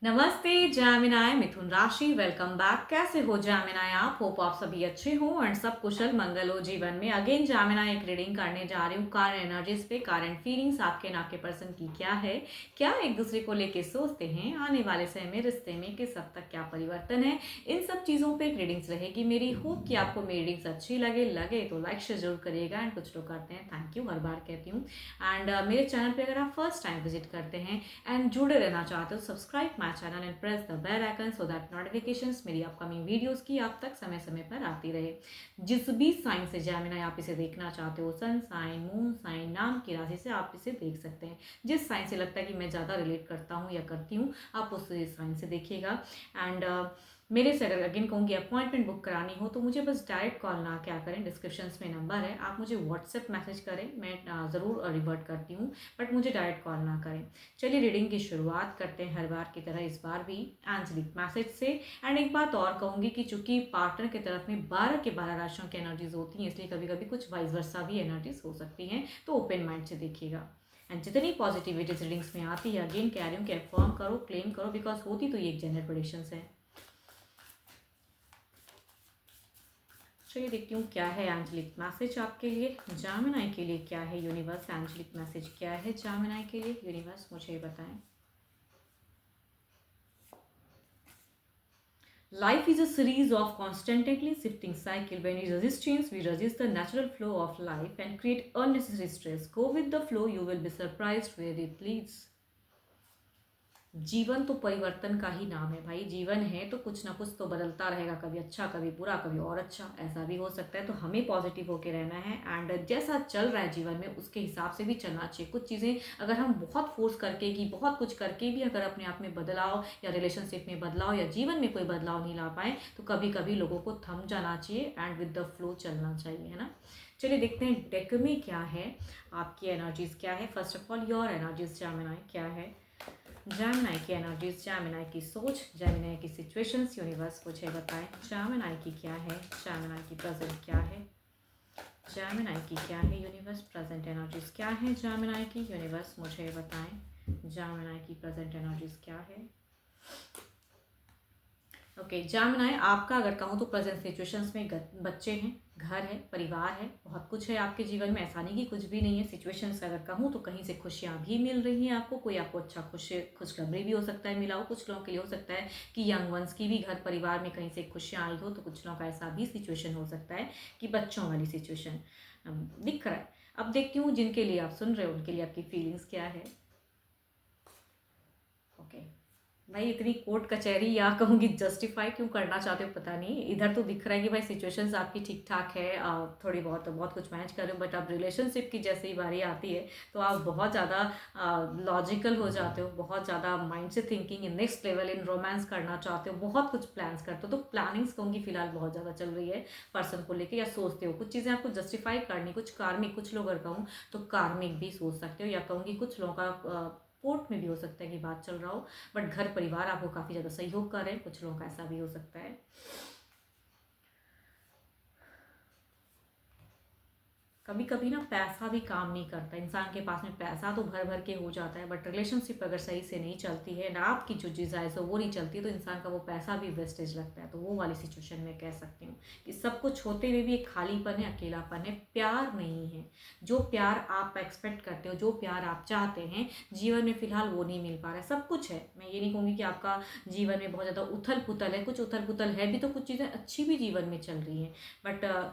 नमस्ते जामिनाय मिथुन राशि welcome back. कैसे हो जामिनाय आप? होप आप सभी अच्छे हो एंड सब कुशल मंगल हो जीवन में। अगेन जामिनाय एक रीडिंग करने जा रही हूँ कार एनर्जीज पे। कार फीलिंग्स आपके ना के पर्सन की क्या है, क्या एक दूसरे को लेके सोचते हैं, आने वाले समय में रिश्ते में किस हद तक क्या परिवर्तन है, इन सब चीज़ों पे एक रीडिंग्स रहेगी मेरी। होप कि आपको मेरी रीडिंग्स अच्छी लगे तो लाइक शेयर जरूर करिएगा। एंड कुछ लोग करते हैं थैंक यू, हर बार कहती हूँ। एंड मेरे चैनल पे अगर आप फर्स्ट टाइम विजिट करते हैं एंड जुड़े रहना चाहते हो, subscribe my channel and press the bell icon so that notifications मेरी अपकमिंग वीडियोस की आप तक समय समय पर आती रहे। जिस भी साइन से जेमिनी आप इसे देखना चाहते हो, सन साइन, मून साइन, नाम की राशि से आप इसे देख सकते हैं। जिस साइन से लगता है कि मैं ज़्यादा रिलेट करता हूँ या करती हूँ, आप उस साइन से देखिएगा। एंड मेरे से अगर अगेन कहूँगी अपॉइंटमेंट बुक करानी हो तो मुझे बस डायरेक्ट कॉल ना क्या करें, डिस्क्रिप्शन में नंबर है, आप मुझे व्हाट्सएप मैसेज करें, मैं ज़रूर रिवर्ट करती हूँ, बट मुझे डायरेक्ट कॉल ना करें। चलिए रीडिंग की शुरुआत करते हैं हर बार की तरह इस बार भी एंजलिक मैसेज से। एंड एक बात और कहूँगी कि चूंकि पार्टनर की तरफ में 12 के 12 राशियों की एनर्जीज होती हैं, इसलिए कभी कभी कुछ वाइस वर्सा भी एनर्जीज हो सकती हैं, तो ओपन माइंड से देखिएगा। एंड जितनी पॉजिटिविटी रीडिंग्स में आती है, अगेन कह रही हूँ कि अफर्म करो, क्लेम करो, बिकॉज होती तो ये एक जनरल प्रेडिक्शंस है। चलिए देखती हूँ क्या है एंजलिक मैसेज आपके लिए, जामिनाई के लिए क्या है यूनिवर्स। एंजलिक मैसेज क्या है जामिनाई के लिए यूनिवर्स, मुझे बताएं। Life is a series of constantly shifting cycle. When we resist change, we resist the natural flow of life and create unnecessary stress. Go with the flow, you will be surprised where it leads. जीवन तो परिवर्तन का ही नाम है भाई। जीवन है तो कुछ ना कुछ तो बदलता रहेगा, कभी अच्छा कभी बुरा कभी और अच्छा, ऐसा भी हो सकता है। तो हमें पॉजिटिव होके रहना है एंड जैसा चल रहा है जीवन में उसके हिसाब से भी चलना चाहिए। कुछ चीज़ें अगर हम बहुत फोर्स करके कि बहुत कुछ करके भी अगर अपने आप में बदलाव या रिलेशनशिप में बदलाव या जीवन में कोई बदलाव नहीं ला पाए तो कभी कभी लोगों को थम जाना चाहिए एंड विद द फ्लो चलना चाहिए, है ना। चलिए देखते हैं डेक में क्या है, आपकी एनर्जीज क्या है। First of all your energies Gemini क्या है, जेमिनी की एनर्जीज, जेमिनी की सोच, जेमिनी की सिचुएशंस, यूनिवर्स मुझे बताएं जेमिनी की क्या है, जेमिनी की प्रेजेंट क्या है, जेमिनी की क्या है यूनिवर्स, प्रेजेंट एनर्जीज क्या है जेमिनी की, यूनिवर्स मुझे बताएं जेमिनी की प्रेजेंट एनर्जीज क्या है। ओके जामिनाई, आपका अगर कहूँ तो प्रेजेंट सिचुएशंस में बच्चे हैं, घर है, परिवार है, बहुत कुछ है आपके जीवन में, ऐसा नहीं कि कुछ भी नहीं है। सिचुएशंस अगर कहूँ तो कहीं से खुशियाँ भी मिल रही हैं आपको, कोई आपको अच्छा खुशखबरी भी हो सकता है मिला हो। कुछ लोगों के लिए हो सकता है कि यंग वंस की भी घर परिवार में कहीं से खुशियाँ आई हो, तो कुछ लोगों का ऐसा भी सिचुएशन हो सकता है कि बच्चों वाली सिचुएशन दिख रहा है। अब देखती हूँ जिनके लिए आप सुन रहे हो उनके लिए आपकी फीलिंग्स क्या है। ओके भाई, इतनी कोर्ट कचहरी या कहूँगी जस्टिफाई क्यों करना चाहते हो पता नहीं। इधर तो दिख रहा है कि भाई सिचुएशंस आपकी ठीक ठाक है, थोड़ी बहुत बहुत कुछ मैनेज कर रहे हो, बट अब रिलेशनशिप की जैसे ही बारी आती है तो आप बहुत ज़्यादा लॉजिकल हो जाते हो, बहुत ज़्यादा माइंड से thinking in next level in romance करना चाहते हो, बहुत कुछ प्लान्स करते हो। तो प्लानिंग्स कहूँगी फिलहाल बहुत ज़्यादा चल रही है पर्सन को लेकर, या सोचते हो कुछ चीज़ें आपको जस्टिफाई करनी, कुछ कार्मिक, कुछ लोग अगर कहूँ तो कार्मिक भी सोच सकते हो, या कहूँगी कुछ लोगों का कोर्ट में भी हो सकता है कि बात चल रहा हो, बट घर परिवार आपको काफ़ी ज़्यादा सहयोग कर रहे हैं। कुछ लोगों का ऐसा भी हो सकता है। कभी कभी ना पैसा भी काम नहीं करता, इंसान के पास में पैसा तो भर भर के हो जाता है, बट रिलेशनशिप अगर सही से नहीं चलती है ना, आपकी जो डिजायर्स हो वो नहीं चलती है, तो इंसान का वो पैसा भी वेस्टेज लगता है। तो वो वाली सिचुएशन में कह सकती हूँ कि सब कुछ होते हुए भी एक खालीपन है, अकेलापन है, प्यार नहीं है। जो प्यार आप एक्सपेक्ट करते हो, जो प्यार आप चाहते हैं जीवन में फिलहाल वो नहीं मिल पा रहा है। सब कुछ है, मैं ये नहीं कहूँगी कि आपका जीवन में बहुत ज़्यादा उथल पुथल है, कुछ उथल पुथल है भी तो कुछ चीज़ें अच्छी भी जीवन में चल रही हैं, बट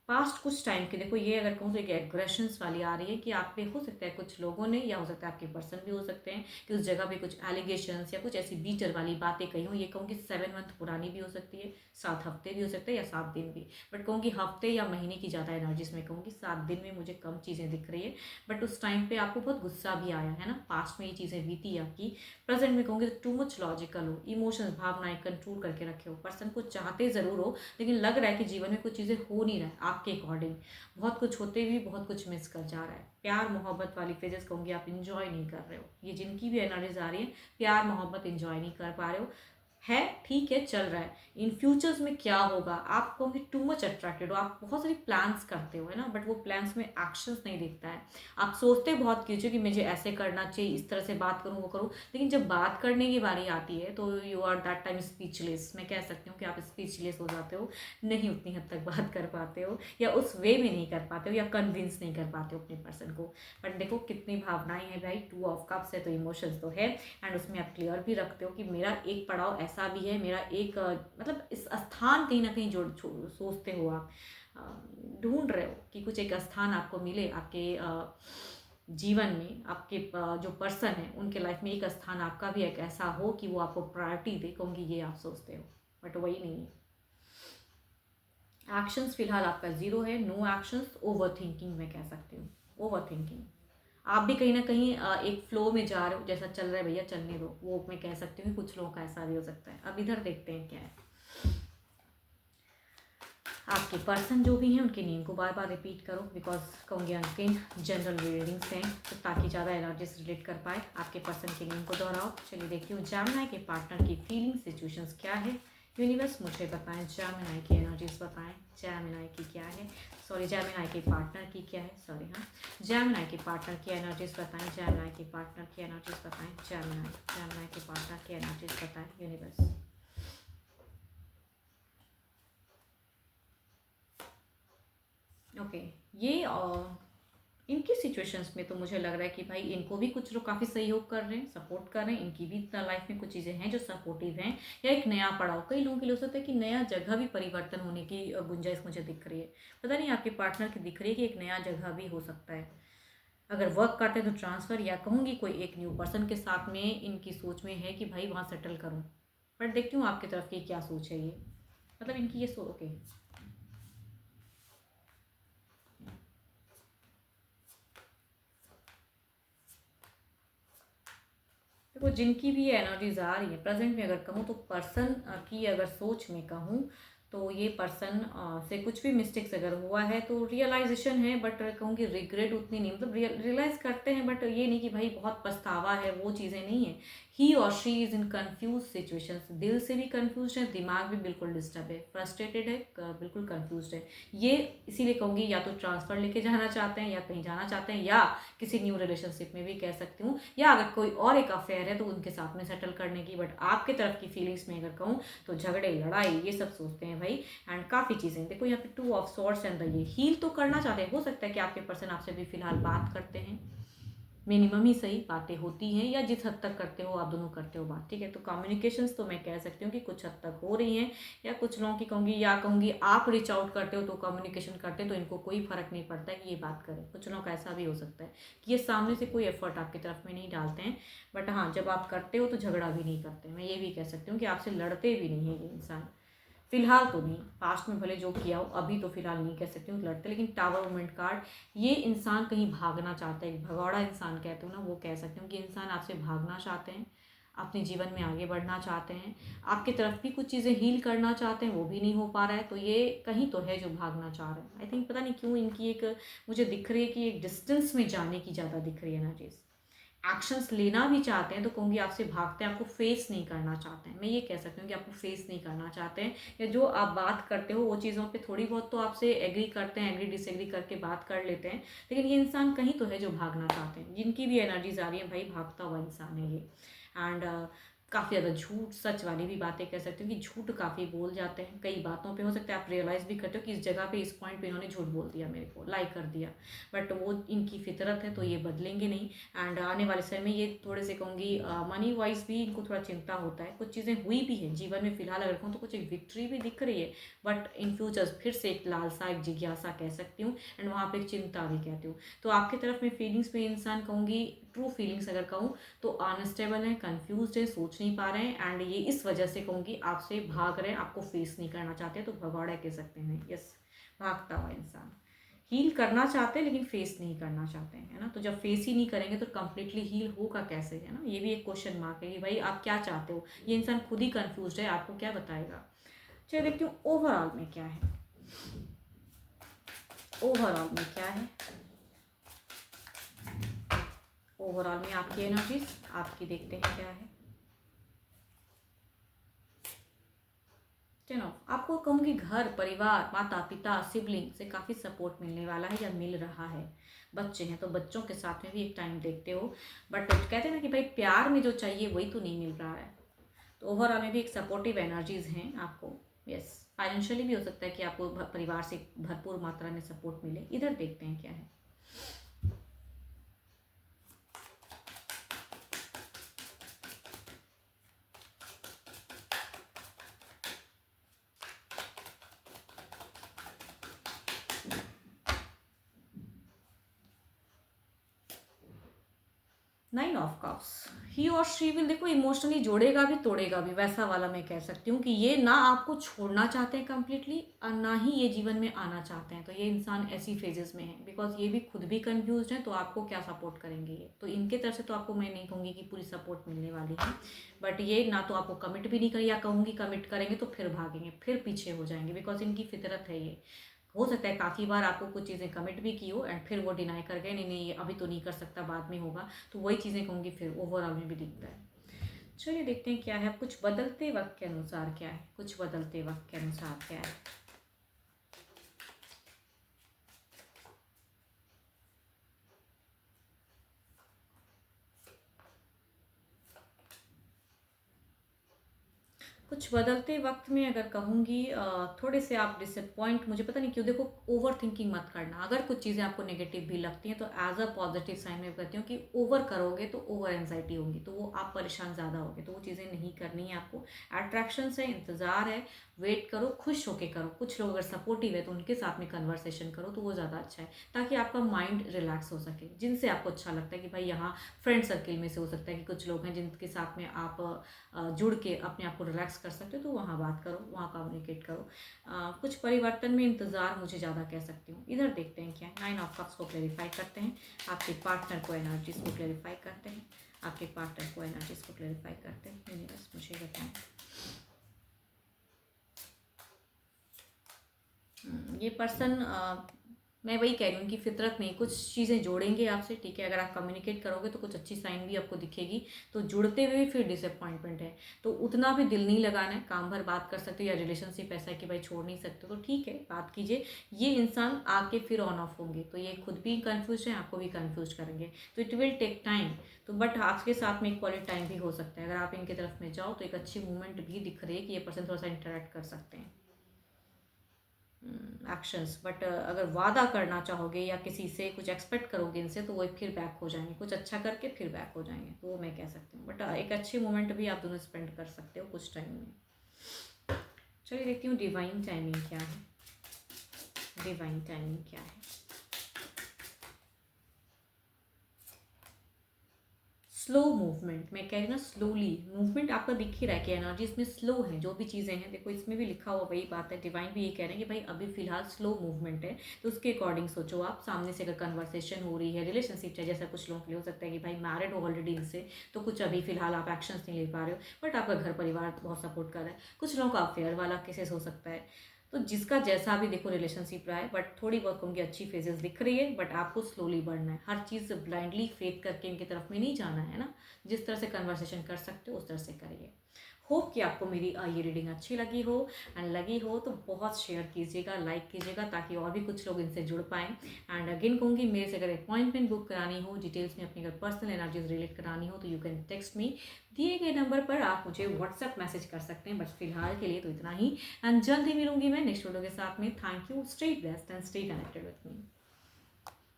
पास्ट कुछ टाइम के देखो, ये अगर कहूँ तो एक एग्रेशंस वाली आ रही है कि आप पे हो सकता है कुछ लोगों ने, या हो सकता है आपके पर्सन भी हो सकते हैं कि उस जगह पे कुछ एलिगेशंस या कुछ ऐसी बीटर वाली बातें कही हो। ये कहूँगी 7 मंथ पुरानी भी हो सकती है, 7 हफ्ते भी हो सकते हैं, या 7 दिन भी, बट कहूँगी हफ्ते या महीने की ज़्यादा एनर्जीज में कहूँगी। 7 दिन में मुझे कम चीज़ें दिख रही है, बट उस टाइम पे आपको बहुत गुस्सा भी आया है ना, पास्ट में ये चीज़ें बीती आपकी। प्रेजेंट में कहूँगी टू मच लॉजिकल हो, इमोशंस भावनाएं कंट्रोल करके रखे हो, पर्सन को चाहते ज़रूर हो लेकिन लग रहा है कि जीवन में कुछ चीज़ें हो नहीं रहा है आपके अकॉर्डिंग, बहुत कुछ होते हुए बहुत कुछ मिस कर जा रहा है। प्यार मोहब्बत वाली फेजेस कहूँगी आप इंजॉय नहीं कर रहे हो, ये जिनकी भी एनर्जीज आ रही है, प्यार मोहब्बत इंजॉय नहीं कर पा रहे हो। है, ठीक है, चल रहा है। इन फ्यूचर्स में क्या होगा, आप कहोगे टू मच अट्रैक्टेड हो, आप बहुत सारी प्लान्स करते हो, है ना, बट वो प्लान्स में एक्शंस नहीं दिखता है। आप सोचते बहुत कुछ हो कि मुझे ऐसे करना चाहिए, इस तरह से बात करूँ, वो करूँ, लेकिन जब बात करने की बारी आती है तो you are that time speechless. मैं कह सकती हूँ कि आप स्पीचलेस हो जाते हो, नहीं उतनी हद तक बात कर पाते हो, या उस वे में नहीं कर पाते हो, या कन्विंस नहीं कर पाते हो अपने पर्सन को। बट देखो कितनी भावनाएं हैं भाई, टू ऑफ कप्स है तो इमोशंस तो है, एंड उसमें आप क्लियर भी रखते हो कि मेरा एक पड़ाव ऐसा भी है, मेरा एक मतलब इस स्थान कहीं ना कहीं सोचते हो आप, ढूंढ रहे हो कि कुछ एक स्थान आपको मिले आपके जीवन में, आपके जो पर्सन है उनके लाइफ में एक स्थान आपका भी एक ऐसा हो कि वो आपको प्रायोरिटी दे, कहूँगी ये आप सोचते हो, बट वही नहीं है। एक्शंस फिलहाल आपका जीरो है, नो एक्शंस, ओवर थिंकिंग मैं कह सकती हूँ, ओवर थिंकिंग। आप भी कहीं ना कहीं एक फ्लो में जा रहे हो, जैसा चल रहा है भैया चलने दो, वो मैं कह सकती हूँ कि कुछ लोगों का ऐसा भी हो सकता है। अब इधर देखते हैं क्या है। आपके पर्सन जो भी हैं उनके नेम को बार बार रिपीट करो, बिकॉज कहूँगी अनकेन जनरल रीडिंग्स हैं तो ताकि ज़्यादा एनर्जीज रिलेट कर पाए। आपके पर्सन के नेम को दोहराओ। चलिए देखती हूँ जेमिनी के पार्टनर की फीलिंग सिचुएशंस क्या है। यूनिवर्स मुझे बताएं, जेमिनी की एनर्जीज बताएं, जेमिनी की क्या है, सॉरी जेमिनी के पार्टनर की क्या है, सॉरी हाँ, जेमिनी के पार्टनर की एनर्जीज बताएं, जेमिनी के पार्टनर की एनर्जीज बताएं, जेमिनी के पार्टनर की एनर्जीज बताएं यूनिवर्स। ओके ये इनकी सिचुएशंस में तो मुझे लग रहा है कि भाई इनको भी कुछ लोग काफ़ी सहयोग कर रहे हैं, सपोर्ट कर रहे हैं, इनकी भी लाइफ में कुछ चीज़ें हैं जो सपोर्टिव हैं, या एक नया पड़ाव, कई लोगों के लिए हो सकता है कि नया जगह भी परिवर्तन होने की गुंजाइश मुझे दिख रही है। पता नहीं आपके पार्टनर की दिख रही है कि एक नया जगह भी हो सकता है, अगर वर्क करते हैं तो ट्रांसफ़र, या कहूँगी कोई एक न्यू पर्सन के साथ में इनकी सोच में है कि भाई वहाँ सेटल करूँ। बट देखती हूँ आपकी तरफ की क्या सोच है, ये मतलब इनकी ये ओके। देखो जिनकी भी एनर्जीज आ रही है प्रेजेंट में, अगर कहूँ तो पर्सन की अगर सोच में कहूँ तो ये पर्सन से कुछ भी मिस्टेक्स अगर हुआ है तो रियलाइजेशन है, बट कहूँगी रिग्रेट उतनी नहीं, मतलब रियलाइज करते हैं, बट ये नहीं कि भाई बहुत पछतावा है, वो चीज़ें नहीं है। ही और she is in confuse situations, दिल से भी कन्फ्यूज है, दिमाग भी बिल्कुल डिस्टर्ब है, फ्रस्ट्रेटेड है, बिल्कुल कन्फ्यूज है ये। इसीलिए कहूँगी या तो ट्रांसफ़र लेके जाना चाहते हैं, या कहीं जाना चाहते हैं, या किसी न्यू रिलेशनशिप में भी कह सकती हूँ, या अगर कोई और एक अफेयर है तो उनके साथ में सेटल करने की। बट आपके तरफ की फीलिंग्स में अगर कहूँ तो झगड़े लड़ाई ये सब सोचते हैं भाई, एंड काफ़ी चीज़ें देखो यहाँ पे टू ऑफ सॉर्ड्स एंड ये हील तो करना चाहते हैं। हो सकता है कि आपके पर्सन आपसे भी फिलहाल बात करते हैं, मिनिमम ही सही बातें होती हैं, या जिस हद तक करते हो आप दोनों करते हो बात, ठीक है, तो कम्युनिकेशंस तो मैं कह सकती हूँ कि कुछ हद तक हो रही हैं, या कुछ लोगों की कहूँगी, या कहूँगी आप रीच आउट करते हो तो कम्युनिकेशन करते हैं तो इनको कोई फर्क नहीं पड़ता है कि ये बात करें। कुछ लोगों का ऐसा भी हो सकता है कि ये सामने से कोई एफर्ट आपकी तरफ में नहीं डालते हैं, बट हाँ जब आप करते हो तो झगड़ा भी नहीं करते। मैं ये भी कह सकती हूँ कि आपसे लड़ते भी नहीं है ये इंसान, फिलहाल तो नहीं, पास्ट में भले जो किया हो, अभी तो फिलहाल नहीं कह सकती हूँ लड़ते। लेकिन टावर वुमेंट कार्ड, ये इंसान कहीं भागना चाहता है, भगौड़ा इंसान कहते हो ना, वो कह सकती हूँ कि इंसान आपसे भागना चाहते हैं, अपने जीवन में आगे बढ़ना चाहते हैं, आपकी तरफ भी कुछ चीज़ें हील करना चाहते हैं, वो भी नहीं हो पा रहा है, तो ये कहीं तो है जो भागना चाह रहे हैं। आई थिंक पता नहीं क्यों इनकी एक मुझे दिख रही है कि एक डिस्टेंस में जाने की ज़्यादा दिख रही है ना चीज़। एक्शंस लेना भी चाहते हैं तो कहूँगी आपसे भागते हैं, आपको फेस नहीं करना चाहते हैं। मैं ये कह सकती हूँ कि आपको फेस नहीं करना चाहते हैं, या जो आप बात करते हो वो चीज़ों पे थोड़ी बहुत तो आपसे एग्री करते हैं, एग्री डिसएग्री करके बात कर लेते हैं, लेकिन ये इंसान कहीं तो है जो भागना चाहते हैं। जिनकी भी एनर्जीज आ रही है भाई भागता हुआ इंसान है ये। एंड काफ़ी ज़्यादा झूठ सच वाली भी बातें कह सकती हूँ कि झूठ काफ़ी बोल जाते हैं कई बातों पे। हो सकता है आप रियलाइज़ भी करते हो कि इस जगह पे इस पॉइंट पे इन्होंने झूठ बोल दिया, मेरे को लाई कर दिया, बट वो इनकी फितरत है तो ये बदलेंगे नहीं। एंड आने वाले समय में ये थोड़े से कहूँगी मनी वाइज भी इनको थोड़ा चिंता होता है। कुछ चीज़ें हुई भी हैं जीवन में फिलहाल अगर कहूँ तो कुछ एक विक्ट्री भी दिख रही है, बट इन फ्यूचर्स फिर से एक लालसा एक जिज्ञासा कह सकती हूँ, एंड वहाँ पे एक चिंता भी कहती हूँ। तो आपकी तरफ में फीलिंग्स में इंसान कहूँगी ट्रू फीलिंग्स अगर कहूँ तो अनस्टेबल है, कन्फ्यूज है, सोच नहीं पा रहे हैं, एंड ये इस वजह से कहूँगी आपसे भाग रहे हैं, आपको फेस नहीं करना चाहते, तो भगौड़ा कह सकते हैं। यस, भागता हुआ इंसान हील करना चाहते हैं लेकिन फेस नहीं करना चाहते हैं, है ना। तो जब फेस ही नहीं करेंगे तो कंप्लीटली हील होगा कैसे, है ना। ये भी एक क्वेश्चन मार्क है कि भाई आप क्या चाहते हो। ये इंसान खुद ही कंफ्यूज है, आपको क्या बताएगा। चलिए देखती हूँ ओवरऑल में क्या है, ओवरऑल में क्या है, ओवरऑल में आपकी एनर्जीज आपकी देखते हैं क्या है। टेन ऑफ, आपको कहूँगी घर परिवार माता पिता सिबलिंग से काफ़ी सपोर्ट मिलने वाला है या मिल रहा है। बच्चे हैं तो बच्चों के साथ में भी एक टाइम देखते हो, बट कहते हैं ना कि भाई प्यार में जो चाहिए वही तो नहीं मिल रहा है। तो ओवरऑल में भी एक सपोर्टिव एनर्जीज हैं आपको। यस, फाइनेंशियली भी हो सकता है कि आपको परिवार से भरपूर मात्रा में सपोर्ट मिले। इधर देखते हैं क्या है। नाइन ऑफ कप्स, ही और शी विल, देखो इमोशनली जोड़ेगा भी तोड़ेगा भी, वैसा वाला मैं कह सकती हूँ कि ये ना आपको छोड़ना चाहते हैं कम्प्लीटली और ना ही ये जीवन में आना चाहते हैं। तो ये इंसान ऐसी फेजेस में है, बिकॉज ये भी खुद भी कंफ्यूज है। तो आपको क्या सपोर्ट करेंगे ये, तो इनके तरफ से तो आपको मैं नहीं कहूँगी कि पूरी सपोर्ट मिलने वाली है, बट ये ना तो आपको कमिट भी नहीं करें, या कहूँगी कमिट करेंगे तो फिर भागेंगे, फिर पीछे हो जाएंगे, बिकॉज इनकी फितरत है ये। हो सकता है काफ़ी बार आपको कुछ चीज़ें कमिट भी की हो एंड फिर वो डिनाई कर गए, नहीं नहीं ये अभी तो नहीं कर सकता, बाद में होगा। तो वही चीज़ें कहूँगी फिर ओवरऑल में भी दिखता है। चलिए देखते हैं क्या है। कुछ बदलते वक्त के अनुसार क्या है, कुछ बदलते वक्त के अनुसार क्या है। कुछ बदलते वक्त में अगर कहूँगी थोड़े से आप डिसअपॉइंट, मुझे पता नहीं क्यों, देखो ओवर थिंकिंग मत करना। अगर कुछ चीज़ें आपको नेगेटिव भी लगती हैं तो एज अ पॉजिटिव साइन में कहती हूँ कि ओवर करोगे तो ओवर एंजाइटी होगी, तो वो आप परेशान ज़्यादा होगे, तो वो चीज़ें नहीं करनी है आपको। अट्रैक्शन है, इंतज़ार है, वेट करो, खुश होके करो। कुछ लोग अगर सपोर्टिव है तो उनके साथ में कन्वर्सेशन करो तो वो ज़्यादा अच्छा है, ताकि आपका माइंड रिलैक्स हो सके। जिनसे आपको अच्छा लगता है कि भाई यहाँ फ्रेंड सर्किल में से हो सकता है कि कुछ लोग हैं जिनके साथ में आप जुड़ के अपने आप को रिलैक्स कर सकते हो, तो वहाँ बात करो, वहाँ कम्युनिकेट करो। कुछ परिवर्तन में इंतज़ार मुझे ज़्यादा कह सकती हूँ। इधर देखते हैं क्या है। नाइन ऑफ कप्स को क्लैरिफाई करते हैं, आपके पार्टनर को एनर्जीज को क्लैरिफाई करते हैं, आपके पार्टनर को एनर्जीज को क्लैरिफाई करते हैं। यूनिवर्स मुझे बताएं। ये पर्सन, मैं वही कह रही हूँ कि फितरत नहीं, कुछ चीज़ें जोड़ेंगे आपसे, ठीक है। अगर आप कम्युनिकेट करोगे तो कुछ अच्छी साइन भी आपको दिखेगी, तो जुड़ते हुए भी फिर डिसअपॉइंटमेंट है, तो उतना भी दिल नहीं लगाना है। काम भर बात कर सकते हो, या रिलेशनशिप ऐसा है कि भाई छोड़ नहीं सकते, तो ठीक है बात कीजिए। ये इंसान आके फिर ऑन ऑफ होंगे, तो ये खुद भी कन्फ्यूज है, आपको भी कन्फ्यूज करेंगे, तो इट विल टेक टाइम। तो बट आपके साथ में एक क्वालिटी टाइम भी हो सकता है। अगर आप इनके तरफ में जाओ तो एक अच्छी मूवमेंट भी दिख रही है कि ये पर्सन थोड़ा सा इंटरेक्ट कर सकते हैं, एक्शंस। बट अगर वादा करना चाहोगे या किसी से कुछ एक्सपेक्ट करोगे इनसे, तो वो फिर बैक हो जाएंगे, कुछ अच्छा करके फिर बैक हो जाएंगे, तो वो मैं कह सकती हूँ। बट एक अच्छी मोमेंट भी आप दोनों स्पेंड कर सकते हो कुछ टाइम में। चलिए देखती हूँ डिवाइन टाइमिंग क्या है, डिवाइन टाइमिंग क्या है। स्लो मूवमेंट, मैं कह रही ना स्लोली मूवमेंट आपका दिख ही रहा है कि एनर्जी इसमें स्लो है। जो भी चीज़ें हैं देखो इसमें भी लिखा हुआ वही बात है, डिवाइन भी ये कह रहे हैं कि भाई अभी फिलहाल स्लो मूवमेंट है, तो उसके अकॉर्डिंग सोचो। आप सामने से अगर कन्वर्सेशन हो रही है, रिलेशनशिप है, जैसा कुछ लोगों के लिए हो सकता है कि भाई मैरिड हो ऑलरेडी इनसे, तो कुछ अभी फिलहाल आप एक्शंस नहीं ले पा रहे हो, बट आपका घर परिवार बहुत सपोर्ट कर रहा है। कुछ लोगों का अफेयर वाला केसेस हो सकता है, तो जिसका जैसा भी देखो रिलेशनशिप रहा है, बट थोड़ी बहुत कहूँगी अच्छी फेजेस दिख रही है। बट आपको स्लोली बढ़ना है, हर चीज़ ब्लाइंडली फेथ करके इनकी तरफ में नहीं जाना है ना। जिस तरह से कन्वर्सेशन कर सकते हो उस तरह से करिए। होप कि आपको मेरी ये रीडिंग अच्छी लगी हो, एंड लगी हो तो बहुत शेयर कीजिएगा, लाइक कीजिएगा, ताकि और भी कुछ लोग इनसे जुड़ पाएँ। एंड अगेन कहूँगी, मेरे से अगर अपॉइंटमेंट बुक करानी हो, डिटेल्स में अपनी अगर पर्सनल एनर्जीज रिलेट करानी हो, तो यू कैन टेक्स्ट मी। दिए गए नंबर पर आप मुझे व्हाट्सएप मैसेज कर सकते हैं। बस फिलहाल के लिए तो इतना ही, एंड जल्द ही मिलूंगी मैं नेक्स्ट वीडियो के साथ में। Thank you, stay blessed and stay connected with me.